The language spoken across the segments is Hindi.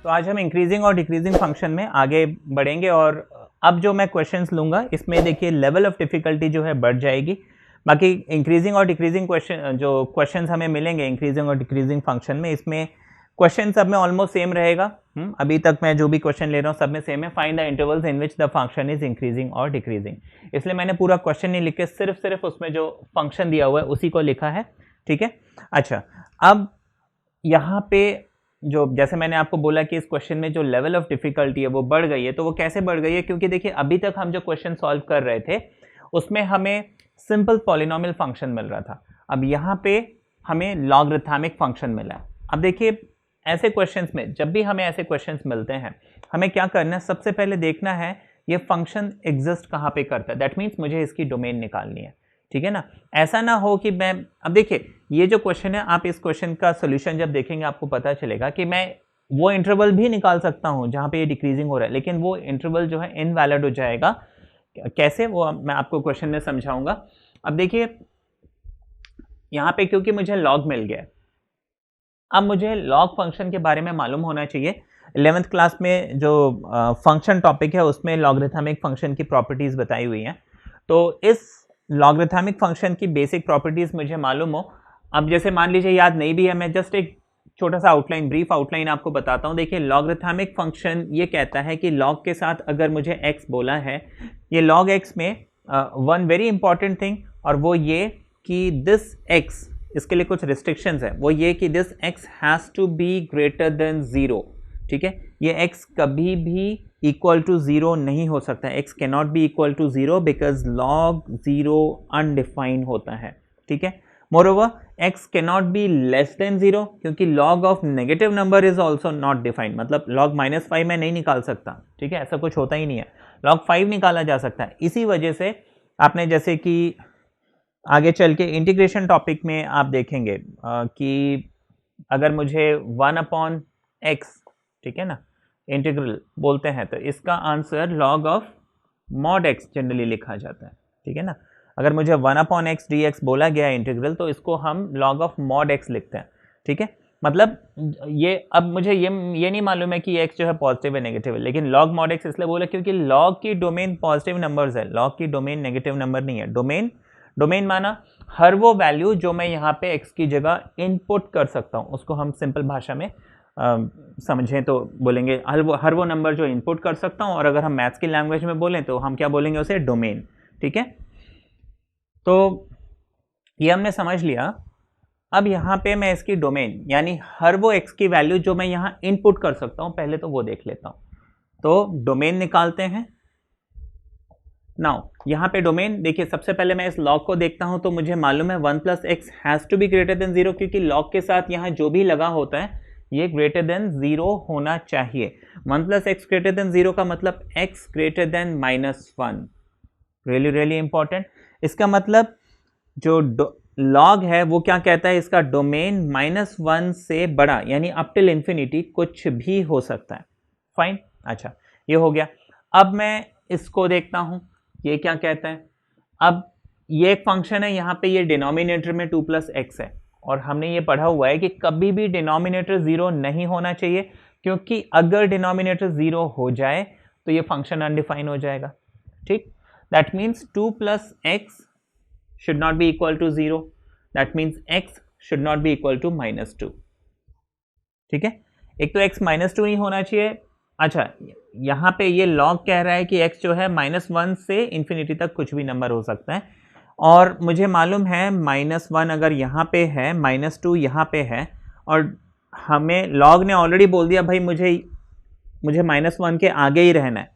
तो आज हम इंक्रीजिंग और डिक्रीजिंग फंक्शन में आगे बढ़ेंगे और अब जो मैं क्वेश्चंस लूँगा इसमें देखिए लेवल ऑफ डिफ़िकल्टी जो है बढ़ जाएगी। बाकी इंक्रीजिंग और डिक्रीजिंग क्वेश्चंस हमें मिलेंगे इंक्रीजिंग और डिक्रीजिंग फंक्शन में, इसमें क्वेश्चन सब में ऑलमोस्ट सेम रहेगा। अभी तक मैं जो भी क्वेश्चन ले रहा हूँ सब में सेम है। Find the intervals in which the function is increasing और डिक्रीजिंग, इसलिए मैंने पूरा क्वेश्चन नहीं लिख के सिर्फ उसमें जो फंक्शन दिया हुआ है उसी को लिखा है। ठीक है, अच्छा अब यहाँ पे जो जैसे मैंने आपको बोला कि इस क्वेश्चन में जो लेवल ऑफ डिफिकल्टी है वो बढ़ गई है, तो वो कैसे बढ़ गई है? क्योंकि देखिए अभी तक हम जो क्वेश्चन सॉल्व कर रहे थे उसमें हमें सिंपल पॉलिनोमियल फंक्शन मिल रहा था, अब यहाँ पे हमें लॉगरिथमिक फंक्शन मिला है। अब देखिए ऐसे क्वेश्चंस में जब भी हमें ऐसे क्वेश्चंस मिलते हैं हमें क्या करना है, सबसे पहले देखना है ये फंक्शन एग्जिस्ट कहाँ पे करता है, दैट मीन्स मुझे इसकी डोमेन निकालनी है। ठीक है ना, ऐसा ना हो कि मैं अब देखिए ये जो क्वेश्चन है, आप इस क्वेश्चन का सोल्यूशन जब देखेंगे आपको पता चलेगा कि मैं वो इंटरवल भी निकाल सकता हूँ जहाँ पे ये डिक्रीजिंग हो रहा है, लेकिन वो इंटरवल जो है इनवैलिड हो जाएगा। कैसे, वो मैं आपको क्वेश्चन में समझाऊंगा। अब देखिए यहाँ पे क्योंकि मुझे लॉग मिल गया, अब मुझे लॉग फंक्शन के बारे में मालूम होना चाहिए। 11th क्लास में जो फंक्शन टॉपिक है उसमें लॉगरिथमिक फंक्शन की प्रॉपर्टीज बताई हुई हैं, तो इस लॉगरिथमिक फंक्शन की बेसिक प्रॉपर्टीज मुझे मालूम हो। अब जैसे मान लीजिए याद नहीं भी है, मैं जस्ट एक छोटा सा आउटलाइन, ब्रीफ आउटलाइन आपको बताता हूँ। देखिए लॉगरिथमिक फंक्शन ये कहता है कि लॉग के साथ अगर मुझे x बोला है, ये लॉग x में वन वेरी इंपॉर्टेंट थिंग, और वो ये कि दिस x, इसके लिए कुछ रिस्ट्रिक्शंस है, वो ये कि this x has to be greater than 0। ठीक है, ये x कभी भी इक्वल टू 0 नहीं हो सकता, x can not be equal to 0 because log 0 undefined होता है। ठीक है, moreover x can not be less than 0 क्योंकि log of negative number is also not defined, मतलब लॉग -5 में नहीं निकाल सकता। ठीक है, ऐसा कुछ होता ही नहीं है, लॉग 5 निकाला जा सकता है। इसी वजह से आपने जैसे कि आगे चल के इंटीग्रेशन टॉपिक में आप देखेंगे कि अगर मुझे 1/x, ठीक है ना, इंटीग्रल बोलते हैं तो इसका answer log of mod x generally लिखा जाता है। ठीक है ना, अगर मुझे 1/x dx बोला गया इंटीग्रल तो इसको हम लॉग ऑफ मॉड x लिखते हैं। ठीक है, मतलब ये अब मुझे ये नहीं मालूम है कि x जो है पॉजिटिव है नेगेटिव है, लेकिन लॉग मॉड x इसलिए बोला क्योंकि लॉग की डोमेन पॉजिटिव नंबर्स है, लॉग की डोमेन नेगेटिव नंबर नहीं है। डोमेन माना हर वो वैल्यू जो मैं यहाँ पे x की जगह इनपुट कर सकता हूँ, उसको हम सिंपल भाषा में समझें तो बोलेंगे हर वो नंबर जो इनपुट कर सकता हूँ, और अगर हम मैथ्स की लैंग्वेज में बोलें तो हम क्या बोलेंगे उसे, डोमेन। ठीक है, तो ये हमने समझ लिया। अब यहाँ पे मैं इसकी डोमेन यानी हर वो x की वैल्यू जो मैं यहाँ इनपुट कर सकता हूँ पहले तो वो देख लेता हूँ। तो डोमेन निकालते हैं। नाउ यहाँ पे डोमेन देखिए, सबसे पहले मैं इस लॉग को देखता हूँ तो मुझे मालूम है 1 + x has to be greater than 0 क्योंकि लॉग के साथ यहाँ जो भी लगा होता है ये ग्रेटर देन 0 होना चाहिए। 1 + x ग्रेटर देन 0 का मतलब x greater than -1, really important. इसका मतलब जो लॉग है वो क्या कहता है, इसका डोमेन -1 से बड़ा यानी अप टिल इंफिनिटी कुछ भी हो सकता है। फाइन, अच्छा ये हो गया। अब मैं इसको देखता हूँ ये क्या कहता है। अब ये एक फंक्शन है, यहाँ पे ये डिनोमिनेटर में 2 + x है, और हमने ये पढ़ा हुआ है कि कभी भी डिनोमिनेटर 0 नहीं होना चाहिए क्योंकि अगर डिनोमिनेटर 0 हो जाए तो ये फंक्शन अनडिफाइन हो जाएगा। ठीक, that means 2 + x should not be equal to 0, that means x should not be equal to -2। ठीक है, एक तो x -2 नहीं होना चाहिए। अच्छा, यहाँ पे ये लॉग कह रहा है कि x जो है -1 से इंफिनिटी तक कुछ भी नंबर हो सकता है, और मुझे मालूम है -1 अगर यहाँ पे है, -2 यहाँ पे है, और हमें लॉग ने ऑलरेडी बोल दिया भाई मुझे -1 के आगे ही रहना है,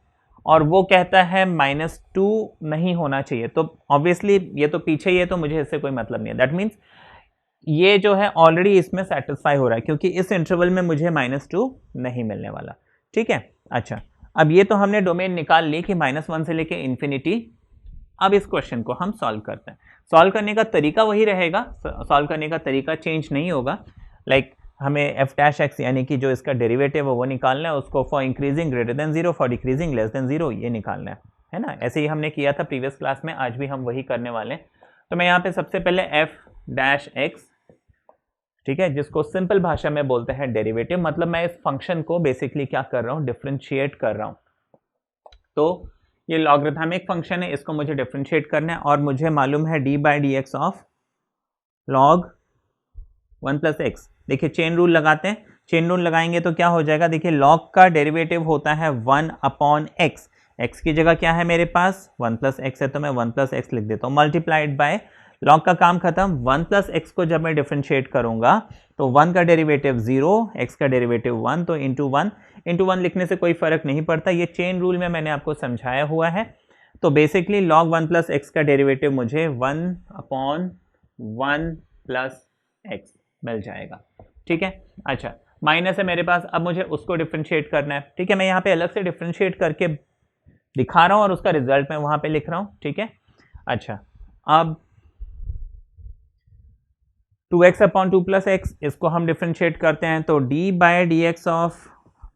और वो कहता है -2 नहीं होना चाहिए, तो ऑब्वियसली ये तो पीछे ही है तो मुझे इससे कोई मतलब नहीं है। दैट मीन्स ये जो है ऑलरेडी इसमें सेटिस्फाई हो रहा है क्योंकि इस इंटरवल में मुझे -2 नहीं मिलने वाला। ठीक है, अच्छा अब ये तो हमने डोमेन निकाल ली कि -1 से लेके इंफिनिटी। अब इस क्वेश्चन को हम सॉल्व करते हैं। सॉल्व करने का तरीका वही रहेगा, सॉल्व करने का तरीका चेंज नहीं होगा। लाइक हमें f' यानी कि जो इसका डेरिवेटिव है वो निकालना है, उसको for increasing greater than 0, for decreasing less than 0 ये निकालना है ना। ऐसे ही हमने किया था प्रीवियस क्लास में, आज भी हम वही करने वाले हैं। तो मैं यहाँ पे सबसे पहले f' x ठीक है, जिसको सिंपल भाषा में बोलते हैं डेरिवेटिव। मतलब मैं इस फंक्शन को बेसिकली क्या कर रहा हूँ, डिफरेंशिएट कर रहा हूँ। तो ये लॉगरिथमिक फंक्शन है, इसको मुझे डिफरेंशिएट करना है और मुझे मालूम है D by d x of log 1 plus x. देखिए चेन रूल लगाते हैं, चेन रूल लगाएंगे तो क्या हो जाएगा, देखिए लॉग का डेरिवेटिव होता है 1 अपॉन एक्स। एक्स की जगह क्या है मेरे पास 1 प्लस एक्स है, तो मैं 1 प्लस एक्स लिख देता हूँ, मल्टीप्लाइड बाय लॉग का काम खत्म। 1 प्लस एक्स को जब मैं डिफरेंशिएट करूंगा तो 1 का डेरिवेटिव 0, एक्स का डेरिवेटिव 1, तो इंटू 1 लिखने से कोई फर्क नहीं पड़ता, ये चेन रूल में मैंने आपको समझाया हुआ है। तो बेसिकली लॉग 1 प्लस एक्स का डेरिवेटिव मुझे 1 अपॉन 1 प्लस एक्स मिल जाएगा। ठीक है, अच्छा माइनस है मेरे पास, अब मुझे उसको डिफरेंशिएट करना है। ठीक है, मैं यहाँ पे अलग से डिफरेंशिएट करके दिखा रहा हूँ और उसका रिजल्ट मैं वहां पे लिख रहा हूँ। ठीक है, अच्छा अब 2x अपॉन 2 प्लस एक्स, इसको हम डिफरेंशिएट करते हैं तो d by d x of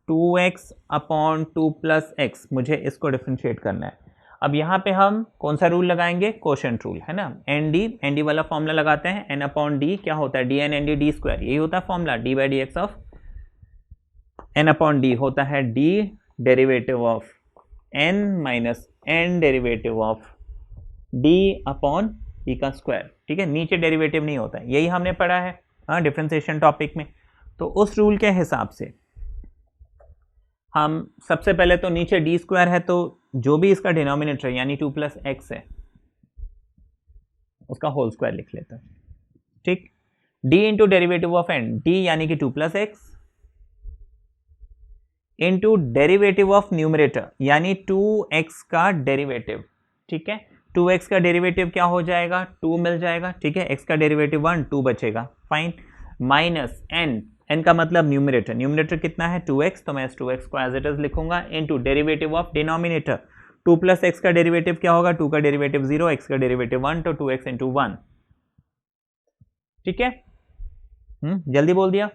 2x upon 2 plus x, मुझे इसको डिफरेंशिएट करना है। अब यहाँ पे हम कौन सा रूल लगाएंगे, कोशेंट रूल है ना, एन डी वाला फॉर्मूला लगाते हैं। n अपॉन डी क्या होता है, d n n d d square, यही होता है formula. d by d x of n upon d होता है d derivative of n minus n derivative of d upon d का स्क्वायर। ठीक है, नीचे डेरिवेटिव नहीं होता है, यही हमने पढ़ा है हाँ डिफरेंशिएशन टॉपिक में। तो उस रूल के हिसाब से हम सबसे पहले तो नीचे डी स्क्वायर है, तो जो भी इसका डिनोमिनेटर यानी 2 प्लस एक्स है उसका होल स्क्वायर लिख लेते हैं। ठीक, d into derivative of n, d यानी कि 2 plus x into derivative of numerator यानी 2x का डेरिवेटिव। ठीक है, 2x का डेरिवेटिव क्या हो जाएगा, 2 मिल जाएगा। ठीक है, x का डेरिवेटिव 1, 2 बचेगा, फाइन, माइनस n का मतलब न्यूमरेटर, न्यूमरेटर कितना है 2x, तो मैं इस 2x को एज इट इज लिखूंगा, into derivative of denominator 2 plus x का डेरिवेटिव क्या होगा, 2 का डेरिवेटिव 0, x का डेरिवेटिव 1, तो 2x इंटू 1। ठीक है, जल्दी बोल दिया,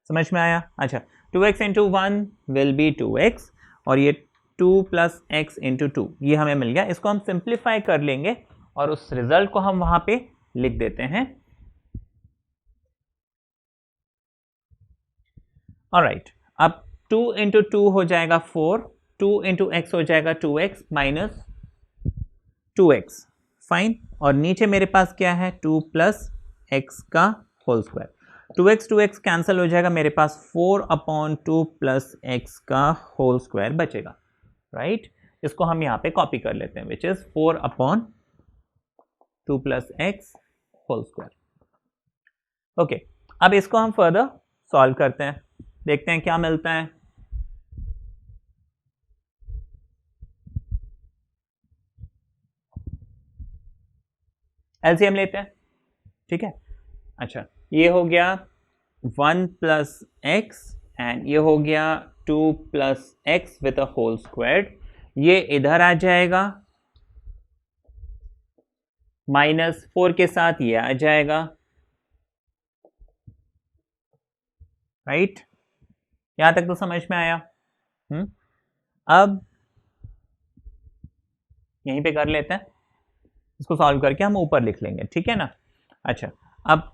समझ में आया। अच्छा 2x into 1 will be 2x और ये 2 प्लस एक्स इंटू 2 ये हमें मिल गया। इसको हम सिंप्लीफाई कर लेंगे और उस रिजल्ट को हम वहां पे लिख देते हैं। ऑलराइट, अब 2 इंटू 2 हो जाएगा 4, 2 इंटू एक्स हो जाएगा 2x माइनस 2x, फाइन, और नीचे मेरे पास क्या है 2 प्लस एक्स का होल स्क्वायर। 2x कैंसिल हो जाएगा, मेरे पास 4 अपॉन 2 प्लस एक्स का होल स्क्वायर बचेगा। राइट, इसको हम यहाँ पे कॉपी कर लेते हैं, which is 4 upon 2 plus x whole square. Okay, अब इसको हम फर्दर सॉल्व करते हैं, देखते हैं क्या मिलता है। एलसीएम लेते हैं। ठीक है, अच्छा ये हो गया 1 प्लस एक्स एंड ये हो गया 2 plus x with a whole square, ये इधर आ जाएगा, माइनस 4 के साथ ये आ जाएगा। राइट, यहां तक तो समझ में आया। अब यहीं पे कर लेते हैं, इसको सॉल्व करके हम ऊपर लिख लेंगे। ठीक है ना, अच्छा अब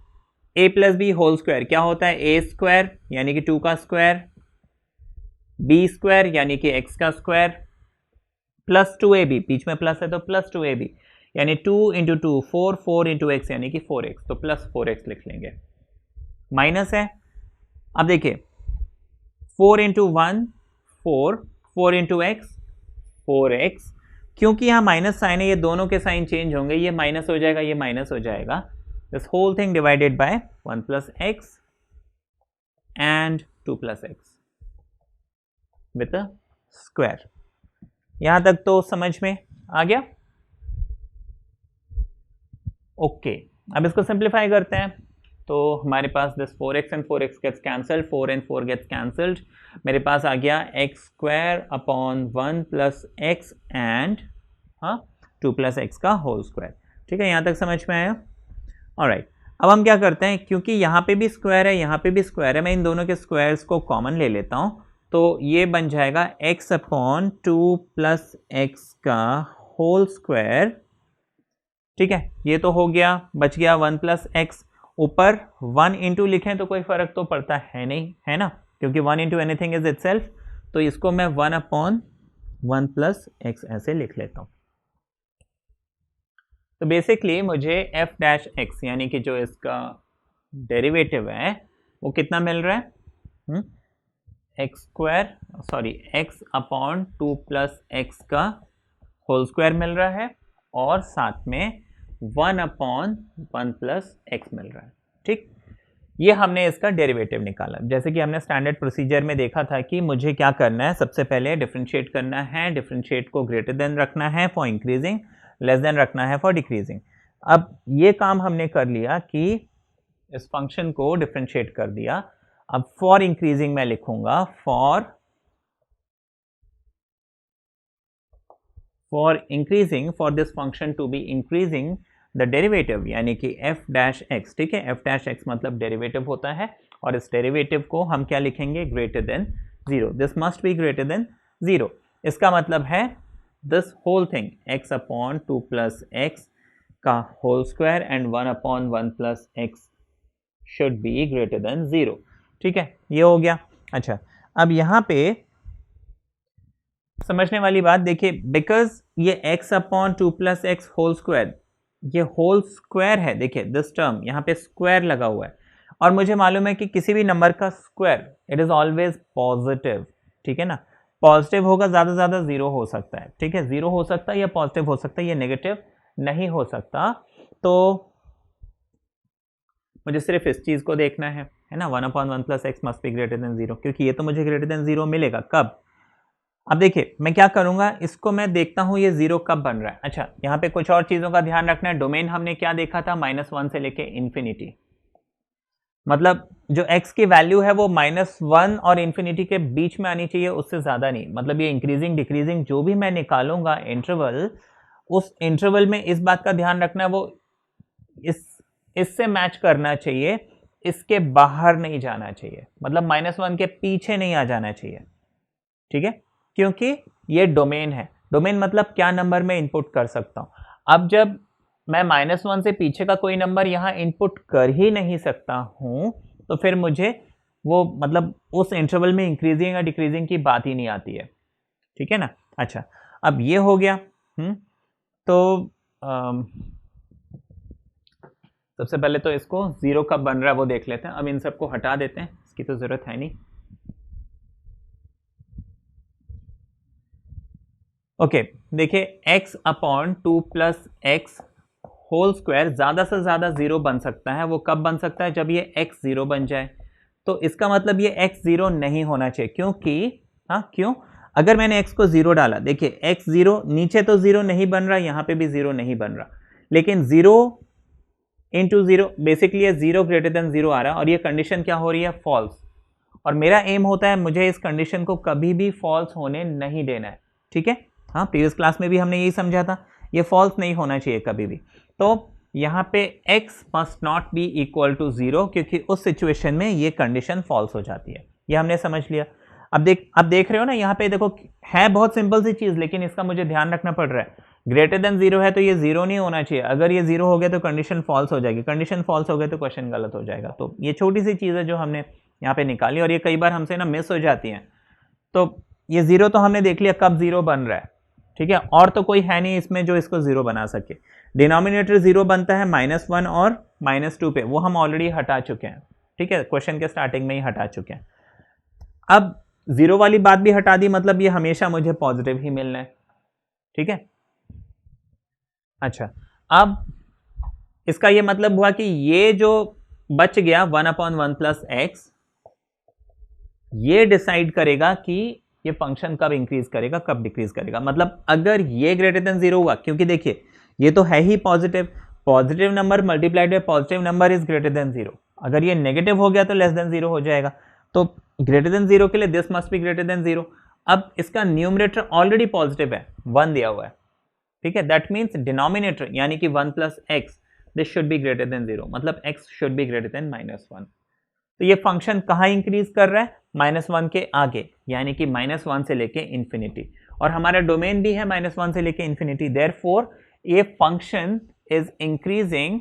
a plus b whole square क्या होता है, ए स्क्वायर यानी कि 2 का स्क्वायर, बी स्क्वायर यानी कि x का स्क्वायर, प्लस 2ab, बीच में प्लस है तो प्लस 2ab यानी 2 इंटू 2 4, 4 इंटू एक्स यानी कि 4x, तो प्लस 4x लिख लेंगे, माइनस है। अब देखिए 4 इंटू 1 4, 4 इंटू एक्स 4x, क्योंकि यहाँ माइनस साइन है ये दोनों के साइन चेंज होंगे, ये माइनस हो जाएगा, ये माइनस हो जाएगा, this whole thing divided by 1 plus x and 2 plus x with a square. यहां तक तो समझ में आ गया। ओके, अब इसको सिंप्लीफाई करते हैं, तो हमारे पास this 4x and 4x gets cancelled, 4 and 4 gets cancelled, मेरे पास आ गया x square upon 1 plus x and 2 plus x का होल स्क्वायर। ठीक है, यहाँ तक समझ में आया। ऑलराइट, अब हम क्या करते हैं, क्योंकि यहाँ पे भी स्क्वायर है यहाँ पे भी स्क्वायर है, मैं इन दोनों के स्क्वायर्स को कॉमन ले लेता हूँ, तो ये बन जाएगा x अपॉन 2 प्लस एक्स का होल स्क्वायर। ठीक है, ये तो हो गया, बच गया 1 प्लस एक्स, ऊपर 1 इंटू लिखें तो कोई फर्क तो पड़ता है नहीं, है ना, क्योंकि 1 इंटू एनीथिंग इज इटसेल्फ। तो इसको मैं 1 अपॉन 1 प्लस एक्स ऐसे लिख लेता हूं। तो बेसिकली मुझे एफ डैश एक्स यानी कि जो इसका डेरिवेटिव है वो कितना मिल रहा है, x square sorry x upon 2 plus x का होल स्क्वायर मिल रहा है और साथ में 1 अपॉन 1 प्लस एक्स मिल रहा है। ठीक, ये हमने इसका डेरिवेटिव निकाला। जैसे कि हमने स्टैंडर्ड प्रोसीजर में देखा था कि मुझे क्या करना है, सबसे पहले डिफरेंशिएट करना है, डिफरेंशिएट को ग्रेटर देन रखना है फॉर इंक्रीजिंग, लेस देन रखना है फॉर डिक्रीजिंग। अब ये काम हमने कर लिया कि इस फंक्शन को डिफरेंशिएट कर दिया। अब फॉर इंक्रीजिंग मैं लिखूंगा for increasing, for this function to be increasing the derivative यानी कि एफ डैश एक्स। ठीक है, एफ डैश एक्स मतलब डेरिवेटिव होता है और इस डेरिवेटिव को हम क्या लिखेंगे, greater than 0। This must be greater than 0। इसका मतलब है this whole thing x upon 2 plus x का whole square and 1 upon 1 plus x should be greater than 0। ठीक है, ये हो गया। अच्छा, अब यहां पे समझने वाली बात देखिए, बिकॉज ये x upon 2 plus x whole square, ये होल स्क्वायर है। देखिए दिस टर्म यहाँ पे स्क्वायर लगा हुआ है और मुझे मालूम है कि किसी भी नंबर का square it is always positive. ठीक है ना, पॉजिटिव होगा, ज़्यादा से ज़्यादा 0 हो सकता है। ठीक है, 0 हो सकता है या पॉजिटिव हो सकता है, ये नेगेटिव नहीं हो सकता। तो मुझे सिर्फ इस चीज़ को देखना है ना, 1 upon 1 plus x must be greater than 0, क्योंकि ये तो मुझे ग्रेटर देन 0 मिलेगा कब। अब देखिए मैं क्या करूंगा, इसको मैं देखता हूं ये 0 कब बन रहा है। अच्छा, यहाँ पे कुछ और चीज़ों का ध्यान रखना है। डोमेन हमने क्या देखा था, -1 से लेके इन्फिनिटी, मतलब जो x की वैल्यू है वो -1 और इन्फिनिटी के बीच में आनी चाहिए, उससे ज़्यादा नहीं। मतलब ये इंक्रीजिंग डिक्रीजिंग जो भी मैं निकालूंगा इंटरवल, उस इंटरवल में इस बात का ध्यान रखना है वो इससे मैच करना चाहिए, इसके बाहर नहीं जाना चाहिए, मतलब -1 के पीछे नहीं आ जाना चाहिए। ठीक है, क्योंकि ये डोमेन है। डोमेन मतलब क्या नंबर में इनपुट कर सकता हूं। अब जब मैं -1 से पीछे का कोई नंबर यहां इनपुट कर ही नहीं सकता हूं तो फिर मुझे वो मतलब उस इंटरवल में इंक्रीजिंग या डिक्रीजिंग की बात ही नहीं आती है। ठीक है ना। अच्छा, अब ये हो गया। तो सबसे पहले तो इसको 0 कब बन रहा है वो देख लेते हैं। अब इन सबको हटा देते हैं, इसकी तो जरूरत है नहीं। ओके, देखिए x upon 2 plus x whole square ज़्यादा से ज़्यादा 0 बन सकता है। वो कब बन सकता है, जब ये x 0 बन जाए। तो इसका मतलब ये x 0 नहीं होना चाहिए, क्योंकि क्यों, अगर मैंने x को 0 डाला, देखिए x 0 नीचे तो 0 नहीं बन रहा, यहाँ पे भी 0 नहीं बन रहा, लेकिन 0 इंटू 0 बेसिकली ये 0 ग्रेटर देन 0 आ रहा है और ये कंडीशन क्या हो रही है, फॉल्स। और मेरा एम होता है मुझे इस कंडीशन को कभी भी फॉल्स होने नहीं देना है। ठीक है, हाँ, प्रीवियस क्लास में भी हमने यही समझा था, ये फॉल्स नहीं होना चाहिए कभी भी। तो यहाँ पे x must not be equal to 0, क्योंकि उस सिचुएशन में ये कंडीशन फॉल्स हो जाती है। ये हमने समझ लिया। अब देख रहे हो ना, यहाँ पे देखो है बहुत सिंपल सी चीज़, लेकिन इसका मुझे ध्यान रखना पड़ रहा है। ग्रेटर देन 0 है तो ये 0 नहीं होना चाहिए। अगर ये 0 हो गया तो कंडीशन फॉल्स हो जाएगी, कंडीशन फॉल्स हो गया तो क्वेश्चन गलत हो जाएगा। तो ये छोटी सी चीज़ है जो हमने यहाँ पे निकाली और ये कई बार हमसे ना मिस हो जाती हैं। तो ये 0 तो हमने देख लिया कब 0 बन रहा है। ठीक है, और तो कोई है नहीं इसमें जो इसको 0 बना सके। डिनोमिनेटर 0 बनता है -1 और -2 पे, वो हम ऑलरेडी हटा चुके हैं। ठीक है, क्वेश्चन के स्टार्टिंग में ही हटा चुके हैं। अब 0 वाली बात भी हटा दी, मतलब ये हमेशा मुझे पॉजिटिव ही मिलना है। ठीक है, अच्छा, अब इसका ये मतलब हुआ कि ये जो बच गया 1 अपॉन 1 प्लस एक्स, ये डिसाइड करेगा कि ये फंक्शन कब इंक्रीज करेगा कब डिक्रीज करेगा। मतलब अगर ये ग्रेटर देन 0 हुआ, क्योंकि देखिए ये तो है ही positive, positive number multiplied by positive number is greater than 0। अगर ये नेगेटिव हो गया तो लेस देन 0 हो जाएगा। तो ग्रेटर देन 0 के लिए this must be greater than 0। अब इसका न्यूमरेटर ऑलरेडी पॉजिटिव है, 1 दिया हुआ है। ठीक है, दैट मीन्स डिनोमिनेटर यानी कि 1 plus x this should be greater than 0, मतलब x should be greater then -1। तो ये फंक्शन कहाँ इंक्रीज कर रहा है, -1 के आगे, यानी कि -1 से लेके इन्फिनिटी, और हमारा डोमेन भी है -1 से लेके इन्फिनिटी। देयरफॉर ये function is increasing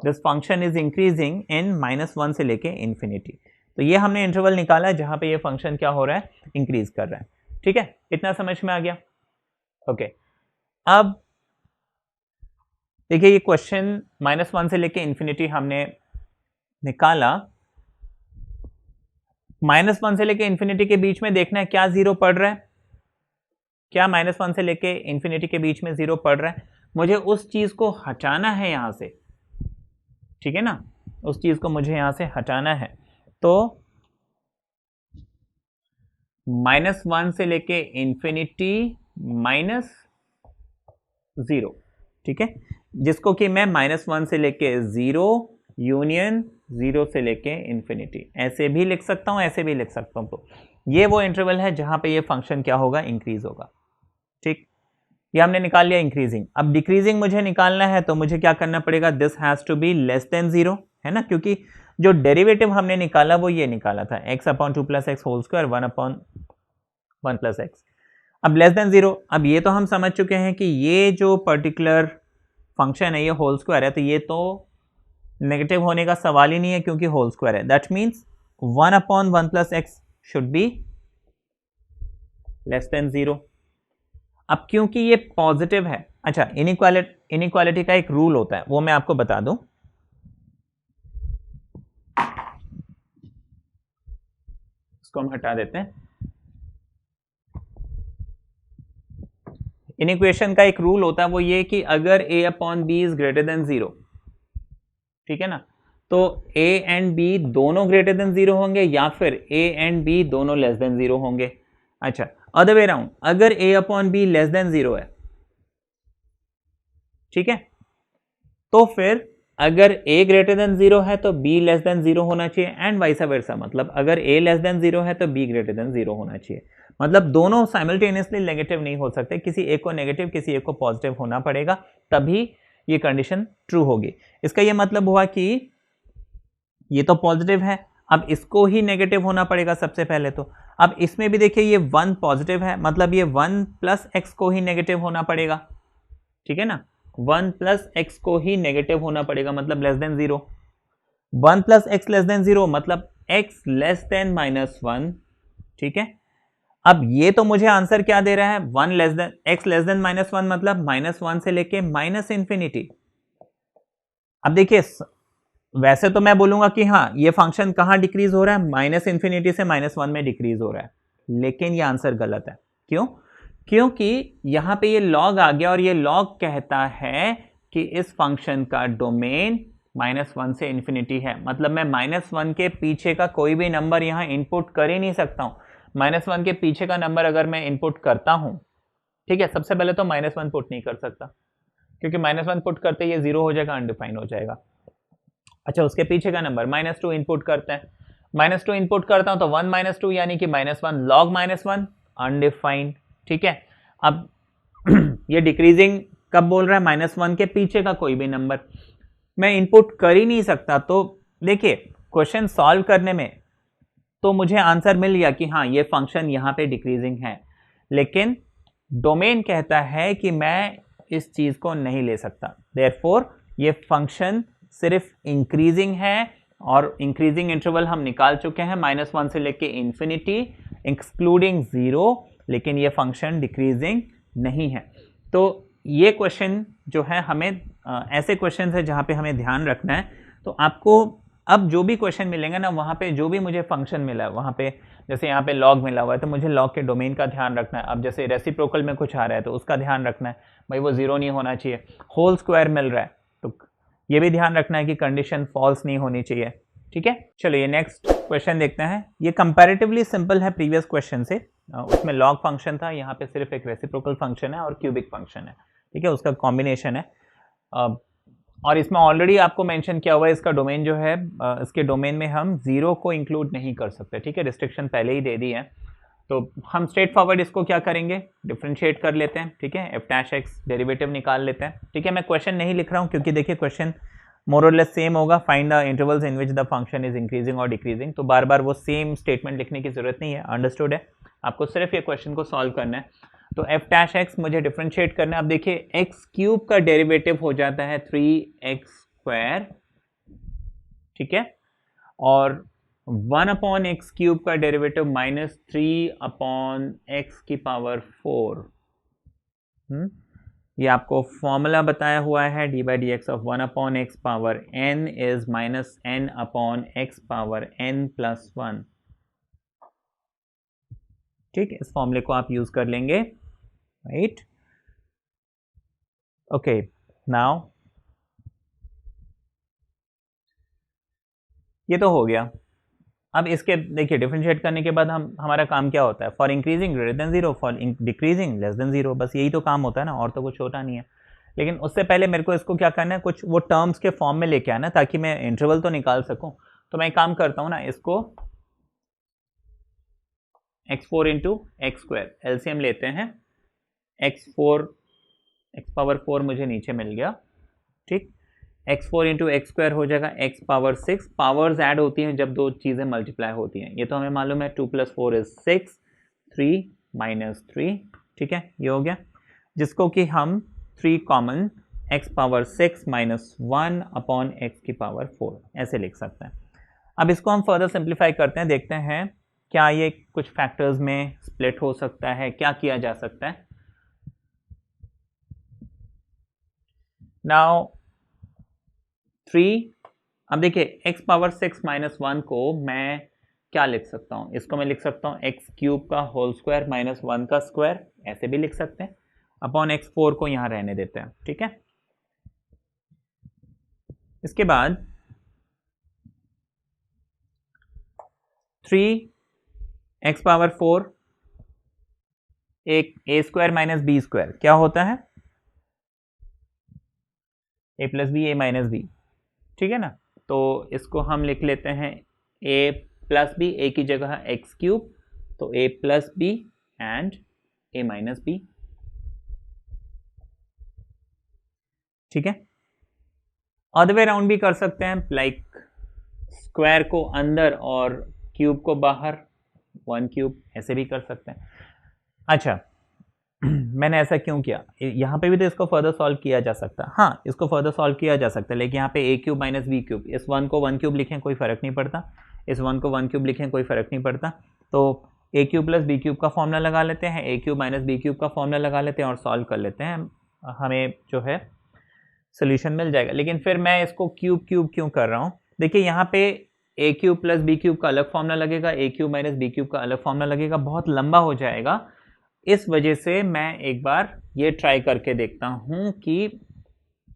this function is increasing in -1 से लेके इन्फिनिटी। तो ये हमने इंटरवल निकाला है जहां पे ये फंक्शन क्या हो रहा है, इंक्रीज कर रहा है। ठीक है, इतना समझ में आ गया? ओके, अब देखिए ये क्वेश्चन -1 से लेके इन्फिनिटी हमने निकाला। -1 से लेके इन्फिनिटी के बीच में देखना है क्या जीरो पड़ रहा है, क्या -1 से लेके इन्फिनिटी के बीच में जीरो पड़ रहा है। मुझे उस चीज को हटाना है यहां से, ठीक है ना, उस चीज को मुझे यहां से हटाना है। तो -1 से लेके इन्फिनिटी -0, ठीक है, जिसको कि मैं -1 से लेके 0 यूनियन 0 से लेके इन्फिनिटी ऐसे भी लिख सकता हूं, ऐसे भी लिख सकता हूं। तो ये वो इंटरवल है जहां पे ये फंक्शन क्या होगा, इंक्रीज होगा। ठीक, ये हमने निकाल लिया इंक्रीजिंग। अब डिक्रीजिंग मुझे निकालना है तो मुझे क्या करना पड़ेगा, this has to be less than 0, है ना, क्योंकि जो डेरिवेटिव हमने निकाला वो ये निकाला था x/2 + x whole square 1/1 + x। अब लेस देन 0, अब ये तो हम समझ चुके हैं कि ये जो पर्टिकुलर फंक्शन है ये होल स्क्वायर है, तो ये तो नेगेटिव होने का सवाल ही नहीं है क्योंकि होल स्क्वायर है। That means 1/1 + x should be less than 0। अब क्योंकि ये पॉजिटिव है, अच्छा इनइक्वालिटी का एक रूल होता है वो मैं आपको बता दूं। इसको हम हटा देते हैं। इनइक्वेशन का एक रूल होता है वो ये कि अगर a/b इज ग्रेटर देन 0, ठीक है ना, तो a एंड b दोनों ग्रेटर देन 0 होंगे या फिर a एंड b दोनों लेस देन 0 होंगे। अच्छा, अदर वे अराउंड, अगर a/b लेस देन 0 है, ठीक है, तो फिर अगर a ग्रेटर देन 0 है तो b लेस देन 0 होना चाहिए एंड वाइस वर्सा। मतलब अगर a लेस देन 0 है तो b ग्रेटर देन 0 होना चाहिए। मतलब दोनों साइमल्टेनियसली नेगेटिव नहीं हो सकते, किसी एक को नेगेटिव किसी एक को पॉजिटिव होना पड़ेगा, तभी ये कंडीशन ट्रू होगी। इसका ये मतलब हुआ कि ये तो पॉजिटिव है, अब इसको ही नेगेटिव होना पड़ेगा सबसे पहले। तो अब इसमें भी देखिए ये 1 पॉजिटिव है, मतलब ये 1 + x को ही नेगेटिव होना पड़ेगा, ठीक है ना, 1 + x को ही नेगेटिव होना पड़ेगा, मतलब less than 0। 1 + x less than 0 मतलब x लेस देन -1, ठीक है। अब ये तो मुझे आंसर क्या दे रहा है, 1 less than x less than -1 मतलब -1 से लेके ∞। अब देखिए वैसे तो मैं बोलूंगा कि हाँ ये फंक्शन कहाँ डिक्रीज हो रहा है, -∞ से -1 में डिक्रीज हो रहा है, लेकिन ये आंसर गलत है। क्यों? क्योंकि यहां पे ये लॉग आ गया और ये लॉग कहता है कि इस फंक्शन का डोमेन -1 से इन्फिनिटी है। मतलब मैं -1 के पीछे का कोई भी नंबर यहां इनपुट कर ही नहीं सकता हूं। -1 के पीछे का नंबर अगर मैं इनपुट करता हूं, ठीक है, सबसे पहले तो -1 पुट नहीं कर सकता क्योंकि -1 पुट करते ये 0 हो जाएगा, अनडिफाइंड हो जाएगा। अच्छा, उसके पीछे का नंबर -2 इनपुट करते हैं, -2 इनपुट करता हूं तो 1 - 2 यानी कि -1 log -1 अनडिफाइंड, ठीक है। अब ये डिक्रीजिंग कब बोल रहा है, -1 के पीछे का कोई भी नंबर मैं इनपुट कर ही नहीं सकता। तो देखिए क्वेश्चन सॉल्व करने में तो मुझे आंसर मिल गया कि हाँ ये फंक्शन यहाँ पे डिक्रीजिंग है, लेकिन डोमेन कहता है कि मैं इस चीज को नहीं ले सकता। देयरफॉर ये फंक्शन सिर्फ इंक्रीजिंग है और इंक्रीजिंग इंटरवल हम निकाल चुके हैं -1 से लेके इन्फिनिटी एक्सक्लूडिंग 0, लेकिन ये फंक्शन डिक्रीजिंग नहीं है। तो ये क्वेश्चन जो है हमें ऐसे क्वेश्चन है जहाँ पे हमें ध्यान रखना है। तो आपको अब जो भी क्वेश्चन मिलेंगे ना, वहाँ पे जो भी मुझे फंक्शन मिला है, वहाँ पे जैसे यहाँ पे लॉग मिला हुआ है तो मुझे लॉग के डोमेन का ध्यान रखना है। अब जैसे रेसिप्रोकल में कुछ आ रहा है तो उसका ध्यान रखना है, भाई वो 0 नहीं होना चाहिए। होल स्क्वायर मिल रहा है तो ये भी ध्यान रखना है कि कंडीशन फॉल्स नहीं होनी चाहिए, ठीक है। चलो ये नेक्स्ट क्वेश्चन देखते हैं। ये कंपैरेटिवली सिंपल है प्रीवियस क्वेश्चन से, उसमें लॉग फंक्शन था, यहाँ पे सिर्फ एक रेसिप्रोकल फंक्शन है और क्यूबिक फंक्शन है, ठीक है, उसका कॉम्बिनेशन है। और इसमें ऑलरेडी आपको मेंशन किया हुआ है इसका डोमेन जो है, इसके डोमेन में हम 0 को इंक्लूड नहीं कर सकते, ठीक है, रिस्ट्रिक्शन पहले ही दे दी है। तो हम स्ट्रेट फॉरवर्ड इसको क्या करेंगे, डिफरेंशिएट कर लेते हैं, ठीक है, f' डेरिवेटिव निकाल लेते हैं, ठीक है। मैं क्वेश्चन नहीं लिख रहा हूँ क्योंकि देखिए क्वेश्चन मोर और लेस सेम होगा, find the intervals in which the function is increasing और डिक्रीजिंग। तो बार बार वो सेम स्टेटमेंट लिखने की जरूरत नहीं है, अंडरस्टूड है। आपको सिर्फ ये क्वेश्चन को सॉल्व करना है। तो f' मुझे डिफरेंशिएट करना है। अब देखिए x³ का डेरिवेटिव हो जाता है 3x² ठीक है, और 1/x³ का डेरिवेटिव -3/x⁴। ये आपको फॉर्मूला बताया हुआ है, d/dx of 1/x⁴n is -n/x⁴n+1। ठीक, इस फॉर्मूले को आप यूज कर लेंगे, राइट। ओके, नाउ ये तो हो गया। अब इसके देखिए डिफरेंशिएट करने के बाद हमारा काम क्या होता है, for increasing greater than 0, for decreasing less than 0, बस यही तो काम होता है ना, और तो कुछ होता नहीं है। लेकिन उससे पहले मेरे को इसको क्या करना है, कुछ वो टर्म्स के फॉर्म में लेके आना, ताकि मैं इंटरवल तो निकाल सकूं। तो मैं काम करता हूं ना, इसको x4 इंटू x², एलसीएम लेते हैं, x4 मुझे नीचे मिल गया, ठीक। x4 इंटू x² हो जाएगा x⁻6। पावर्स ऐड होती हैं जब दो चीज़ें मल्टीप्लाई होती हैं, ये तो हमें मालूम है, 2 + 4 = 6, 3 - 3, ठीक है, ये हो गया। जिसको कि हम 3 कॉमन x⁻6 - 1/x⁴ ऐसे लिख सकते हैं। अब इसको हम फर्दर सिंप्लीफाई करते हैं, देखते हैं क्या ये कुछ फैक्टर्स में स्प्लिट हो सकता है, क्या किया जा सकता है। नाउ 3, अब देखिए x⁻6 - 1 को मैं क्या लिख सकता हूँ, इसको मैं लिख सकता हूँ x³ का होल स्क्वायर - 1 का स्क्वायर, ऐसे भी लिख सकते हैं, अपॉन x4 को यहाँ रहने देते हैं, ठीक है। इसके बाद 3x⁴ एक a² - b² क्या होता है, a + b a - b, ठीक है ना। तो इसको हम लिख लेते हैं a + b, a की जगह x³, तो a + b and a - b, ठीक है। अदर वे राउंड भी कर सकते हैं, लाइक स्क्वायर को अंदर और क्यूब को बाहर, 1³ ऐसे भी कर सकते हैं। अच्छा मैंने ऐसा क्यों किया, यहाँ पे भी तो इसको फर्दर सॉल्व किया जा सकता है, हाँ इसको फर्दर सॉल्व किया जा सकता है, लेकिन यहाँ पे a³ - b³, इस 1 को 1³ लिखें कोई फ़र्क नहीं पड़ता, इस 1 को 1³ लिखें कोई फ़र्क नहीं पड़ता। तो a³ + b³ का फॉर्मूला लगा लेते हैं, a³ - b³ का फॉर्मूला लगा लेते हैं और सॉल्व कर लेते हैं, हमें जो है सोल्यूशन मिल जाएगा। लेकिन फिर मैं इसको क्यूब क्यों कर रहा हूँ, देखिए यहाँ पे a³ + b³ का अलग फॉर्मूला लगेगा, a³ - b³ का अलग फॉर्मूला लगेगा, बहुत लंबा हो जाएगा। इस वजह से मैं एक बार ये ट्राई करके देखता हूँ कि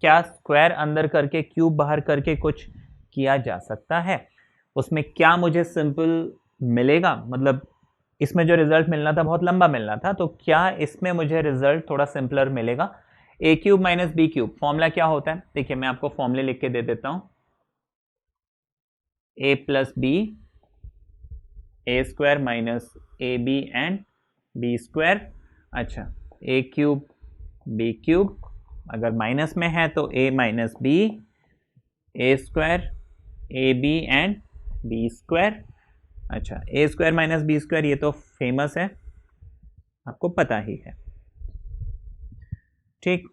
क्या स्क्वायर अंदर करके क्यूब बाहर करके कुछ किया जा सकता है, उसमें क्या मुझे सिंपल मिलेगा, मतलब इसमें जो रिजल्ट मिलना था बहुत लंबा मिलना था, तो क्या इसमें मुझे रिजल्ट थोड़ा सिंपलर मिलेगा। a³ - b³ फॉर्मूला क्या होता है, देखिए मैं आपको फॉर्मूले लिख के दे देता हूँ, a + b a² - ab and b²। अच्छा a³ b³ अगर माइनस में है तो a - b a² ab and b²। अच्छा a² - b² ये तो फेमस है, आपको पता ही है, ठीक।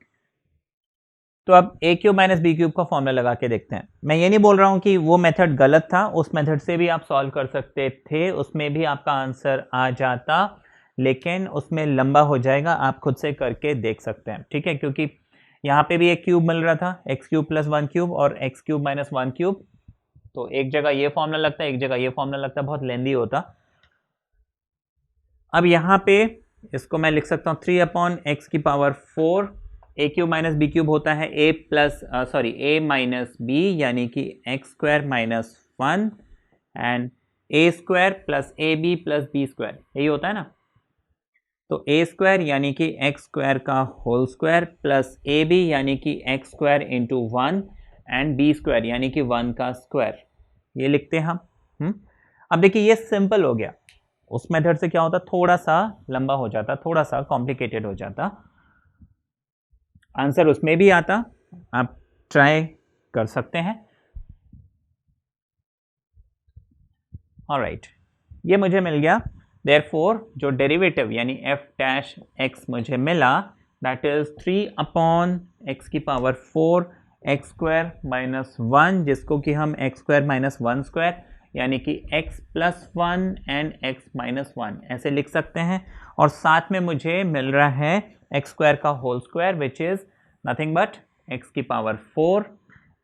तो अब a³ - b³ का फॉर्मूला लगा के देखते हैं। मैं ये नहीं बोल रहा हूँ कि वो मेथड गलत था, उस मेथड से भी आप सॉल्व कर सकते थे, उसमें भी आपका आंसर आ जाता, लेकिन उसमें लंबा हो जाएगा, आप खुद से करके देख सकते हैं, ठीक है। क्योंकि यहाँ पे भी एक क्यूब मिल रहा था, x³ + 1³ और x³ - 1³, तो एक जगह ये फॉर्मूला लगता है, एक जगह ये फॉर्मूला लगता है, बहुत लेंदी होता। अब यहाँ पे इसको मैं लिख सकता हूँ 3/x⁴, a³ - b³ होता है a - b यानी कि x² - 1 and a² + ab + b², यही होता है ना। तो a² यानी कि x² का होल स्क्वायर प्लस ab यानी कि x² × 1 एंड b² यानी कि 1 का स्क्वायर, ये लिखते हैं हम। अब देखिए ये सिंपल हो गया, उस मेथड से क्या होता, थोड़ा सा लंबा हो जाता, थोड़ा सा कॉम्प्लिकेटेड हो जाता, आंसर उसमें भी आता, आप ट्राई कर सकते हैं। ऑलराइट, ये मुझे मिल गया, देयरफॉर जो डेरिवेटिव यानी f' x मुझे मिला, that is 3/x⁴ x square minus 1, जिसको कि हम एक्स स्क्वायर माइनस 1 स्क्वायर यानी कि x plus 1 and x minus 1 ऐसे लिख सकते हैं। और साथ में मुझे मिल रहा है एक्स स्क्वायर का whole square which is nothing but x की power 4,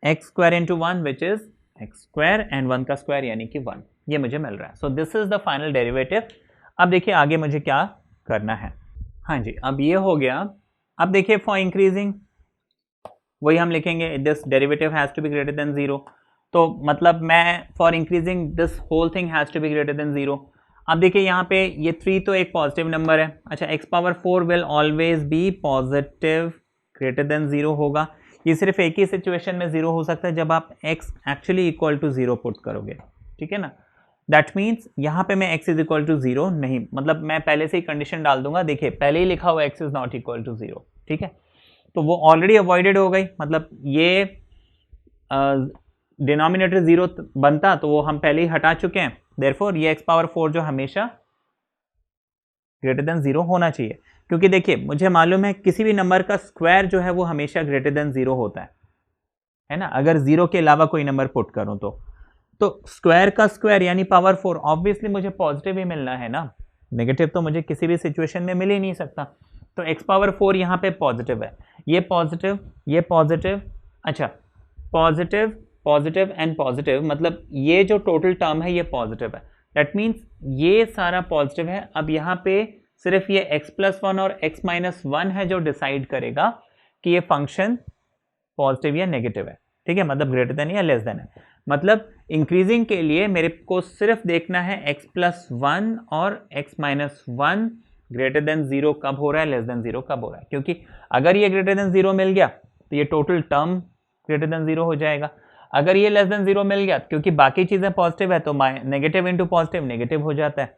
x square into 1 which is x square and 1 का स्क्वायर यानी कि 1, ये मुझे मिल रहा है। So this is the final derivative. अब देखिए आगे मुझे क्या करना है। हाँ जी, अब ये हो गया। अब देखिए फॉर इंक्रीजिंग वही हम लिखेंगे, this derivative has to be greater than 0। तो मतलब मैं for increasing this whole thing has to be greater than 0। अब देखिए यहाँ पे ये 3 तो एक पॉजिटिव नंबर है। अच्छा, x power 4 will always be positive greater than 0 होगा। ये सिर्फ एक ही सिचुएशन में 0 हो सकता है जब आप x actually equal to 0 put करोगे, ठीक है ना। दैट मीन्स यहाँ पे मैं x इज इक्वल टू 0 नहीं, मतलब मैं पहले से ही कंडीशन डाल दूंगा। देखिए पहले ही लिखा हुआ x is not equal to 0, ठीक है। तो वो ऑलरेडी अवॉइडेड हो गई, मतलब ये डिनोमिनेटर 0 बनता तो वो हम पहले ही हटा चुके हैं। देयरफॉर ये x पावर 4 जो हमेशा ग्रेटर देन 0 होना चाहिए, क्योंकि देखिए मुझे मालूम है किसी भी नंबर का स्क्वायर जो है वो हमेशा ग्रेटर देन 0 होता है ना। अगर 0 के अलावा कोई नंबर पुट करूं तो स्क्वायर का स्क्वायर यानी पावर 4 ऑब्वियसली मुझे पॉजिटिव ही मिलना है ना, नेगेटिव तो मुझे किसी भी सिचुएशन में मिल ही नहीं सकता। तो x पावर 4 यहाँ पे पॉजिटिव है, ये पॉजिटिव, ये पॉजिटिव, अच्छा पॉजिटिव पॉजिटिव एंड पॉजिटिव, मतलब ये जो टोटल टर्म है ये पॉजिटिव है। दैट मीन्स ये सारा पॉजिटिव है। अब यहाँ पे सिर्फ ये x प्लस 1 और x माइनस 1 है जो डिसाइड करेगा कि ये फंक्शन पॉजिटिव या नेगेटिव है, ठीक है, मतलब ग्रेटर देन या लेस देन है। मतलब इंक्रीजिंग के लिए मेरे को सिर्फ देखना है x प्लस 1 और x माइनस 1 ग्रेटर देन 0 कब हो रहा है, लेस देन 0 कब हो रहा है। क्योंकि अगर ये ग्रेटर देन 0 मिल गया तो ये टोटल टर्म ग्रेटर देन 0 हो जाएगा। अगर ये लेस देन 0 मिल गया क्योंकि बाकी चीजें पॉजिटिव है तो नेगेटिव इंटू पॉजिटिव नेगेटिव हो जाता है,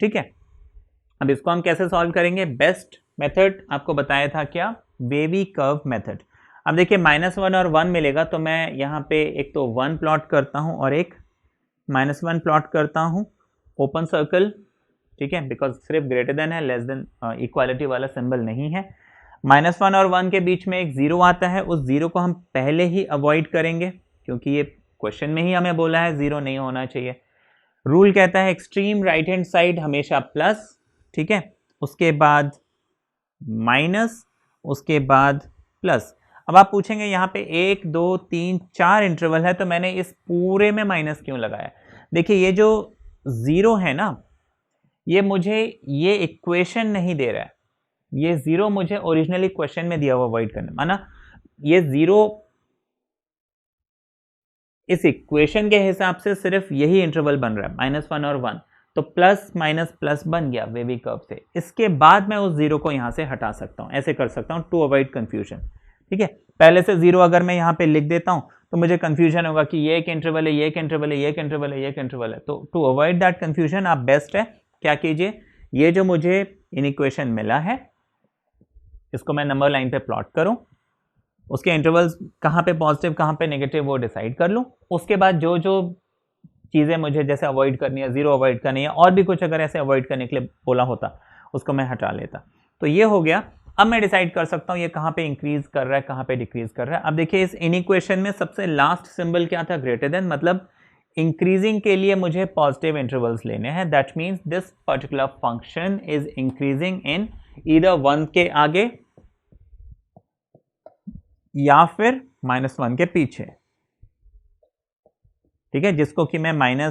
ठीक है। अब इसको हम कैसे सॉल्व करेंगे, बेस्ट मेथड आपको बताया था क्या, वेवी कर्व मेथड। अब देखिए -1 और 1 मिलेगा तो मैं यहाँ पे एक तो 1 प्लॉट करता हूँ और एक -1 प्लॉट करता हूँ, ओपन सर्कल, ठीक है, बिकॉज सिर्फ ग्रेटर देन है, लेस देन इक्वालिटी वाला सिंबल नहीं है। -1 और 1 के बीच में एक 0 आता है, उस 0 को हम पहले ही अवॉइड करेंगे क्योंकि ये क्वेश्चन में ही हमें बोला है 0 नहीं होना चाहिए। रूल कहता है एक्सट्रीम राइट हैंड साइड हमेशा प्लस, ठीक है, उसके बाद माइनस, उसके बाद प्लस। अब आप पूछेंगे यहाँ पे 1 2 3 4 इंटरवल है तो मैंने इस पूरे में माइनस क्यों लगाया। देखिए ये जो 0 है ना, ये मुझे ये इक्वेशन नहीं दे रहा है, ये 0 मुझे ओरिजिनली क्वेश्चन में दिया हुआ अवॉइड करना, माना ये 0 इस इक्वेशन के हिसाब से सिर्फ यही इंटरवल बन रहा है -1 और 1, तो प्लस माइनस प्लस बन गया वेवी कर्व से। इसके बाद मैं उस 0 को यहाँ से हटा सकता हूँ, ऐसे कर सकता हूँ टू अवॉइड कंफ्यूजन, ठीक है। पहले से 0 अगर मैं यहाँ पे लिख देता हूँ तो मुझे कंफ्यूजन होगा कि ये एक इंटरवल है, ये एक इंटरवल है, ये एक इंटरवल है, ये एक इंटरवल है। तो टू अवॉइड दैट कंफ्यूजन आप बेस्ट है क्या कीजिए, ये जो मुझे इन इक्वेशन मिला है इसको मैं नंबर लाइन पे प्लॉट करूं, उसके इंटरवल्स कहाँ पे पॉजिटिव कहाँ पे नेगेटिव वो डिसाइड कर लूँ। उसके बाद जो जो चीज़ें मुझे जैसे अवॉइड करनी है, 0 अवॉइड करनी है और भी कुछ अगर ऐसे अवॉइड करने के लिए बोला होता उसको मैं हटा लेता। तो ये हो गया। अब मैं डिसाइड कर सकता हूँ ये कहाँ पे इंक्रीज कर रहा है कहाँ पे डिक्रीज कर रहा है। अब देखिए इस इन इक्वेशन में सबसे लास्ट सिंबल क्या था, ग्रेटर देन, मतलब इंक्रीजिंग के लिए मुझे पॉजिटिव इंटरवल्स लेने हैं। That means this particular function is increasing in either 1 के आगे या फिर -1 के पीछे, ठीक है, जिसको कि मैं -∞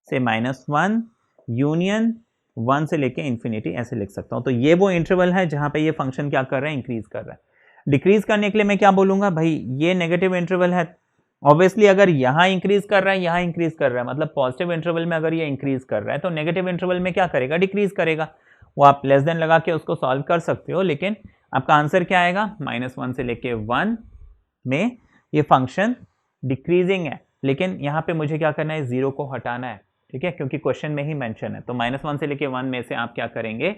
से -1 यूनियन 1 से लेके इंफिनिटी ऐसे लिख सकता हूं। तो ये वो इंटरवल है जहां पे ये फंक्शन क्या कर रहा है, इंक्रीज कर रहा है। डिक्रीज करने के लिए मैं क्या बोलूंगा, भाई ये नेगेटिव इंटरवल है, ऑब्वियसली अगर यहां इंक्रीज कर रहा है यहां इंक्रीज कर रहा है, मतलब पॉजिटिव इंटरवल में अगर ये इंक्रीज कर रहा है तो नेगेटिव इंटरवल में क्या करेगा, डिक्रीज करेगा। वो आप लेस देन लगा के उसको सॉल्व कर सकते हो, लेकिन आपका आंसर क्या आएगा, -1 से लेके 1 में ये फंक्शन डिक्रीजिंग है। लेकिन यहाँ पे मुझे क्या करना है, 0 को हटाना है, ठीक है, क्योंकि क्वेश्चन में ही मेंशन है। तो -1 से लेके 1 में से आप क्या करेंगे,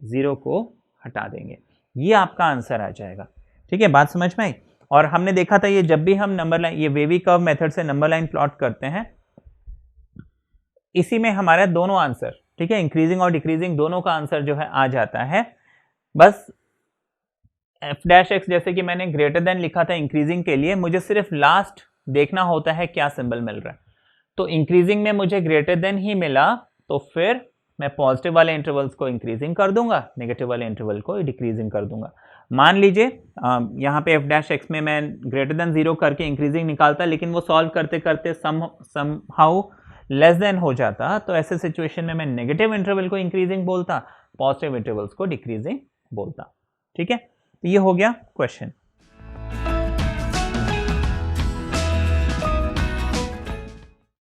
0 को हटा देंगे, ये आपका आंसर आ जाएगा, ठीक है। बात समझ में आई। और हमने देखा था ये जब भी हम नंबर लाइन, ये वेवी कर्व मेथड से नंबर लाइन प्लॉट करते हैं, इसी में हमारा दोनों आंसर, ठीक है, इंक्रीजिंग और डिक्रीजिंग दोनों का आंसर जो है आ जाता है। बस एफ डैश एक्स जैसे कि मैंने ग्रेटर देन लिखा था इंक्रीजिंग के लिए, मुझे सिर्फ लास्ट देखना होता है क्या सिंबल मिल रहा है। तो इंक्रीजिंग में मुझे ग्रेटर देन ही मिला, तो फिर मैं पॉजिटिव वाले इंटरवल्स को इंक्रीजिंग कर दूंगा, नेगेटिव वाले इंटरवल को डिक्रीजिंग कर दूंगा। मान लीजिए यहाँ पे एफ डैश एक्स में मैं ग्रेटर देन 0 करके इंक्रीजिंग निकालता, लेकिन वो सॉल्व करते करते समहाउ लेस देन हो जाता, तो ऐसे सिचुएशन में मैं नेगेटिव इंटरवल को इंक्रीजिंग बोलता, पॉजिटिव इंटरवल्स को डिक्रीजिंग बोलता। ठीक है, तो ये हो गया क्वेश्चन।